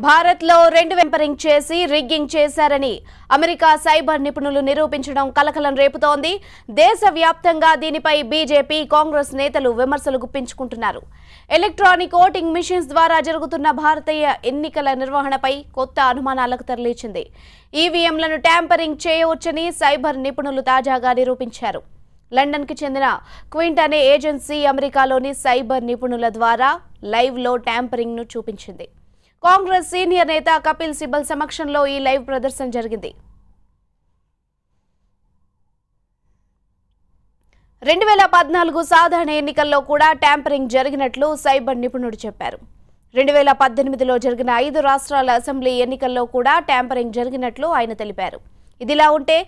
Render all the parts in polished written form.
భారత్లో టెంపరింగ్ చేసి రిగ్గింగ్ చేశారని అమెరికా సైబర్ నిపుణులు నిరూపించడం కలకలం రేపుతోంది. దేశవ్యాప్తంగా దీనిపై బీజేపీ, కాంగ్రెస్ నేతలు విమర్శలు గుప్పించుకుంటున్నారు. ఎలక్ట్రానిక్ ఓటింగ్ మిషన్స్ ద్వారా జరుగుతున్న భారతీయ ఎన్నికల నిర్వహణపై కొత్త అనుమానాలకు తెరలేచింది. ఈవీఎంలను ట్యాంపరింగ్ చేయవచ్చని సైబర్ నిపుణులు తాజాగా నిరూపించారు. లండన్కి చెందిన క్వింట్ అనే ఏజెన్సీ అమెరికాలోని సైబర్ నిపుణుల ద్వారా లైవ్లో ట్యాంపరింగ్ను చూపించింది. కాంగ్రెస్ సీనియర్ నేత కపిల్ సిబల్ సమక్షంలో ఈ లైవ్ ప్రదర్శన జరిగింది. 2014 సాధారణ ఎన్నికల్లో కూడా ట్యాంపరింగ్ జరిగినట్లు సైబర్ నిపుణుడు చెప్పారు. 2018లో జరిగిన 5 రాష్ట్రాల అసెంబ్లీ ఎన్నికల్లో కూడా ట్యాంపరింగ్ జరిగినట్లు ఆయన తెలిపారు. ఇదిలా ఉంటే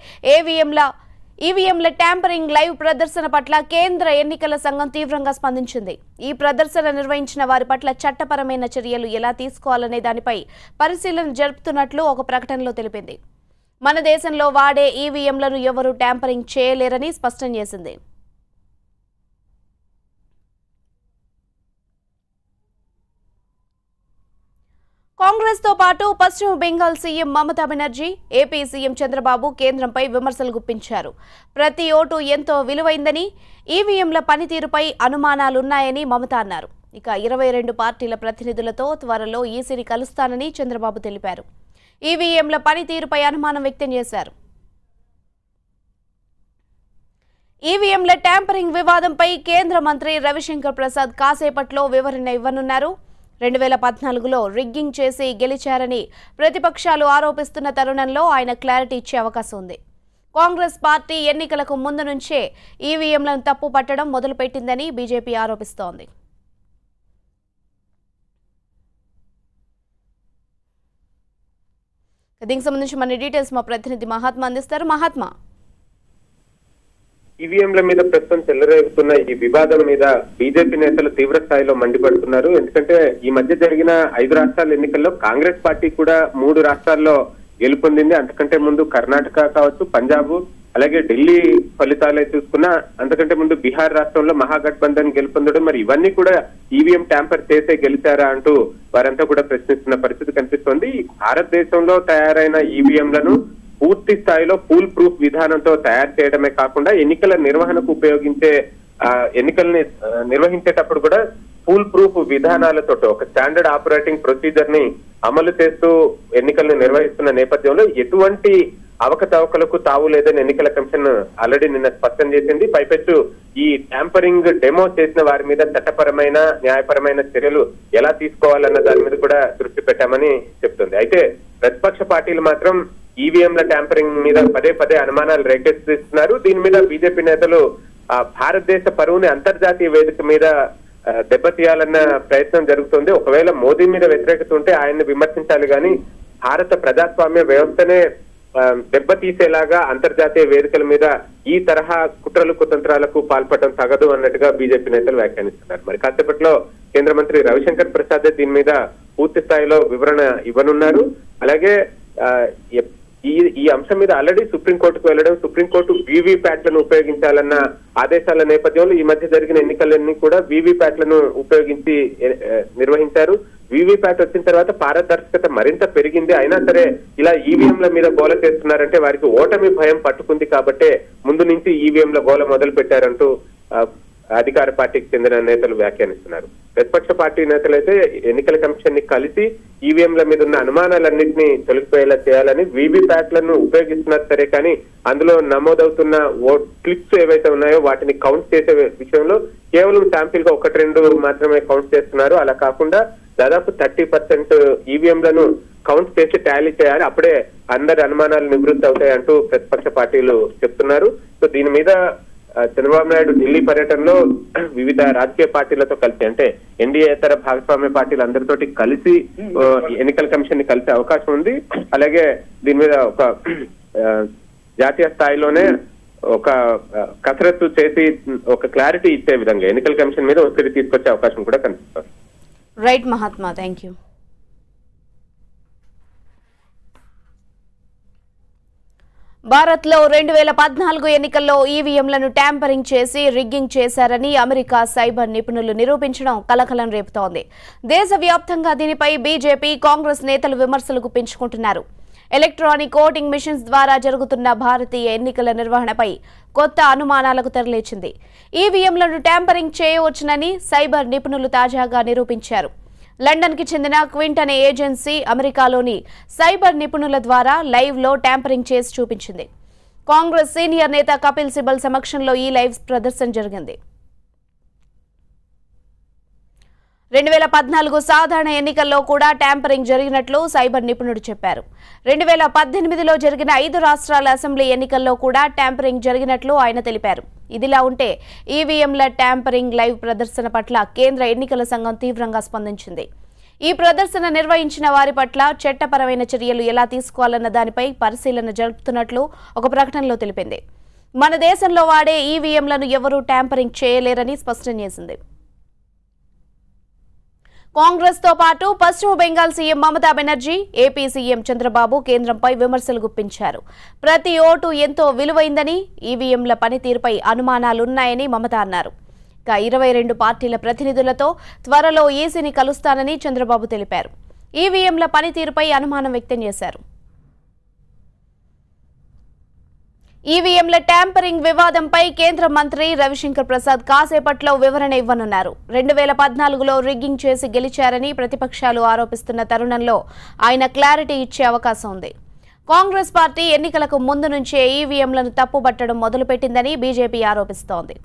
ఈవీఎంల ట్యాంపరింగ్ లైవ్ ప్రదర్శన పట్ల కేంద్ర ఎన్నికల సంఘం తీవ్రంగా స్పందించింది. ఈ ప్రదర్శన నిర్వహించిన వారి పట్ల చట్టపరమైన చర్యలు ఎలా తీసుకోవాలనే దానిపై పరిశీలన జరుపుతున్నట్లు ఒక ప్రకటనలో తెలిపింది. మన దేశంలో వాడే ఈవీఎంలను ఎవరూ ట్యాంపరింగ్ చేయలేరని స్పష్టం చేసింది. కాంగ్రెస్ తో పాటు పశ్చిమ Bengal CM Mamata Banerjee, AP CM Chandrababu కేంద్రంపై విమర్శలు గుప్పించారు. ప్రతి ఓటు ఎంతో విలువైందని, ఈవీఎంల పనితీరుపై అనుమానాలున్నాయని మమతా అన్నారు. ఇక 22 పార్టీల ప్రతినిధులతో త్వరలో ఈసీని కలుస్తానని చంద్రబాబు తెలిపారు. ఈవీఎంల పనితీరుపై అనుమానం వ్యక్తం చేశారు. ఈవీఎంల ట్యాంపరింగ్ వివాదంపై కేంద్ర మంత్రి రవిశంకర్ ప్రసాద్ కాసేపట్లో వివరణ ఇవ్వనున్నారు. 2014లో రిగ్గింగ్ చేసి గెలిచారని ప్రతిపక్షాలు ఆరోపిస్తున్న తరుణంలో ఆయన క్లారిటీ ఇచ్చే అవకాశం ఉంది. కాంగ్రెస్ పార్టీ ఎన్నికలకు ముందు నుంచే ఈవీఎంలను తప్పు పట్టడం మొదలుపెట్టిందని బీజేపీ ఆరోపిస్తోంది. దీనికి సంబంధించి మన డీటెయిల్స్ మా ప్రతినిధి మహాత్మా అందిస్తారు. మహాత్మా, ఈవీఎంల మీద ప్రస్తుతం చెలరేగుతున్న ఈ వివాదం మీద బీజేపీ నేతలు తీవ్ర స్థాయిలో మండిపడుతున్నారు. ఎందుకంటే ఈ మధ్య జరిగిన 5 రాష్ట్రాల ఎన్నికల్లో కాంగ్రెస్ పార్టీ కూడా 3 రాష్ట్రాల్లో గెలుపొందింది. అంతకంటే ముందు కర్ణాటక కావచ్చు, పంజాబ్, అలాగే ఢిల్లీ ఫలితాలే చూసుకున్నా అంతకంటే ముందు బీహార్ రాష్ట్రంలో మహాగఠబంధన్ గెలుపొందడం, మరి ఇవన్నీ కూడా ఈవీఎం ట్యాంపర్ చేసే గెలిచారా అంటూ వారంతా కూడా ప్రశ్నిస్తున్న పరిస్థితి కనిపిస్తోంది. భారతదేశంలో తయారైన ఈవీఎంలను పూర్తి స్థాయిలో ఫుల్ ప్రూఫ్ విధానంతో తయారు చేయడమే కాకుండా ఎన్నికల నిర్వహణకు ఉపయోగించే ఎన్నికల్ని నిర్వహించేటప్పుడు కూడా ఫుల్ ప్రూఫ్ విధానాలతో ఒక స్టాండర్డ్ ఆపరేటింగ్ ప్రొసీజర్ ని అమలు చేస్తూ ఎన్నికలను నిర్వహిస్తున్న నేపథ్యంలో ఎటువంటి అవకతవకలకు తావు లేదని ఎన్నికల కమిషన్ ఆల్రెడీ నిన్న స్పష్టం చేసింది. పైపెచ్చు ఈ ట్యాంపరింగ్ డెమో చేసిన వారి మీద చట్టపరమైన, న్యాయపరమైన చర్యలు ఎలా తీసుకోవాలన్న దాని మీద కూడా దృష్టి పెట్టామని చెప్తుంది. అయితే ప్రతిపక్ష పార్టీలు మాత్రం ఈవీఎంల ట్యాంపరింగ్ మీద పదే పదే అనుమానాలు రేకెత్తిస్తున్నారు. దీని మీద బీజేపీ నేతలు భారతదేశ పరువుని అంతర్జాతీయ వేదిక మీద దెబ్బతీయాలన్న ప్రయత్నం జరుగుతుంది. ఒకవేళ మోదీ మీద వ్యతిరేకత ఉంటే ఆయన్ని విమర్శించాలి కానీ భారత ప్రజాస్వామ్య వ్యవస్థనే దెబ్బతీసేలాగా అంతర్జాతీయ వేదికల మీద ఈ తరహా కుట్రలు కుతంత్రాలకు పాల్పడడం తగదు అన్నట్టుగా బీజేపీ నేతలు వ్యాఖ్యానిస్తున్నారు. మరి కాసేపట్లో కేంద్ర మంత్రి రవిశంకర్ ప్రసాద్ దీని మీద పూర్తి స్థాయిలో వివరణ ఇవ్వనున్నారు. అలాగే ఈ అంశం మీద ఆల్రెడీ సుప్రీంకోర్టుకు వెళ్లడం, సుప్రీంకోర్టు వీవీప్యాట్లను ఉపయోగించాలన్న ఆదేశాల నేపథ్యంలో ఈ మధ్య జరిగిన ఎన్నికలన్నీ కూడా వీవీప్యాట్లను ఉపయోగించి నిర్వహించారు. వీవీప్యాట్ వచ్చిన తర్వాత పారదర్శకత మరింత పెరిగింది. అయినా సరే ఇలా ఈవీఎంల మీద గోల చేస్తున్నారంటే వారికి ఓటమి భయం పట్టుకుంది కాబట్టే ముందు నుంచి ఈవీఎంల గోల మొదలు పెట్టారంటూ అధికార పార్టీకి చెందిన నేతలు వ్యాఖ్యానిస్తున్నారు. ప్రతిపక్ష పార్టీ నేతలైతే ఎన్నికల కమిషన్ ని కలిసి ఈవీఎంల మీద ఉన్న అనుమానాలన్నింటినీ తొలగిపోయేలా చేయాలని వీవీప్యాట్లను ఉపయోగిస్తున్నారు సరే కానీ అందులో నమోదవుతున్న క్లిప్స్ ఏవైతే ఉన్నాయో వాటిని కౌంట్ చేసే విషయంలో కేవలం శాంపిల్ గా 1-2 మాత్రమే కౌంట్ చేస్తున్నారు. అలా కాకుండా దాదాపు 30% ఈవీఎంలను కౌంట్ చేసి టాలీ చేయాలి, అప్పుడే అందరి అనుమానాలు నివృత్తి అవుతాయి అంటూ ప్రతిపక్ష పార్టీలు చెప్తున్నారు. సో దీని మీద చంద్రబాబు నాయుడు ఢిల్లీ పర్యటనలో వివిధ రాజకీయ పార్టీలతో కలిసి, అంటే ఎన్డీఏతర భాగస్వామ్య పార్టీలు అందరితోటి కలిసి ఎన్నికల కమిషన్ ని కలిసే అవకాశం ఉంది. అలాగే దీని మీద ఒక జాతీయ స్థాయిలోనే ఒక కసరత్తు చేసి ఒక క్లారిటీ ఇచ్చే విధంగా ఎన్నికల కమిషన్ మీద ఒత్తిడి తీసుకొచ్చే అవకాశం కూడా కనిపిస్తుంది. Right Mahatma, thank you. భారత్లో 2014 ఎన్నికల్లో ఈవీఎంలను ట్యాంపరింగ్ చేసి రిగ్గింగ్ చేశారని అమెరికా సైబర్ నిపుణులు నిరూపించడం కలకలం రేపుతోంది. దేశవ్యాప్తంగా దీనిపై బీజేపీ, కాంగ్రెస్ నేతలు విమర్శలు గుప్పించుకుంటున్నారు. ఎలక్ట్రానిక్ ఓటింగ్ మిషన్స్ ద్వారా జరుగుతున్న భారతీయ ఎన్నికల నిర్వహణపై కొత్త అనుమానాలకు తెరలేచింది. ఈవీఎంలను ట్యాంపరింగ్ చేయవచ్చునని సైబర్ నిపుణులు తాజాగా నిరూపించారు. లండన్ కి చెందిన క్వింట్ అనే ఏజెన్సీ అమెరికాలోని సైబర్ నిపుణుల ద్వారా లైవ్ లో ట్యాంపరింగ్ చేసి చూపించింది. కాంగ్రెస్ సీనియర్ నేత కపిల్ సిబల్ సమక్షంలో ఈ లైవ్ ప్రదర్శన జరిగింది. 2014 సాధారణ ఎన్నికల్లో కూడా ట్యాంపరింగ్ జరిగినట్లు సైబర్ నిపుణుడు చెప్పారు. 2018లో జరిగిన 5 రాష్ట్రాల అసెంబ్లీ ఎన్నికల్లో కూడా ట్యాంపరింగ్ జరిగినట్లు ఆయన తెలిపారు. ఇదిలా ఉంటే ఈవీఎంల ట్యాంపరింగ్ లైవ్ ప్రదర్శన పట్ల కేంద్ర ఎన్నికల సంఘం తీవ్రంగా స్పందించింది. ఈ ప్రదర్శన నిర్వహించిన వారి పట్ల చట్టపరమైన చర్యలు ఎలా తీసుకోవాలన్న దానిపై పరిశీలన జరుపుతున్నట్లు ఒక ప్రకటనలో తెలిపింది. మన దేశంలో వాడే ఈవీఎంలను ఎవరూ ట్యాంపరింగ్ చేయలేరని స్పష్టం చేసింది. కాంగ్రెస్ తో పాటు పశ్చిమ Bengal CM Mamata Banerjee, AP CM Chandrababu కేంద్రంపై విమర్శలు గుప్పించారు. ప్రతి ఓటు ఎంతో విలువైందని, ఈవీఎంల పనితీరుపై అనుమానాలున్నాయని మమత అన్నారు. 22 పార్టీల ప్రతినిధులతో త్వరలో ఈసీని కలుస్తానని చంద్రబాబు తెలిపారు. ఈవీఎంల పనితీరుపై అనుమానం వ్యక్తం చేశారు. ఈవీఎంల ట్యాంపరింగ్ వివాదంపై కేంద్ర మంత్రి రవిశంకర్ ప్రసాద్ కాసేపట్లో వివరణ ఇవ్వనున్నారు. 2014లో రిగ్గింగ్ చేసి గెలిచారని ప్రతిపక్షాలు ఆరోపిస్తున్న తరుణంలో ఆయన క్లారిటీ ఇచ్చే అవకాశం ఉంది. కాంగ్రెస్ పార్టీ ఎన్నికలకు ముందు నుంచే ఈవీఎంలను తప్పుబట్టడం మొదలుపెట్టిందని బీజేపీ ఆరోపిస్తోంది.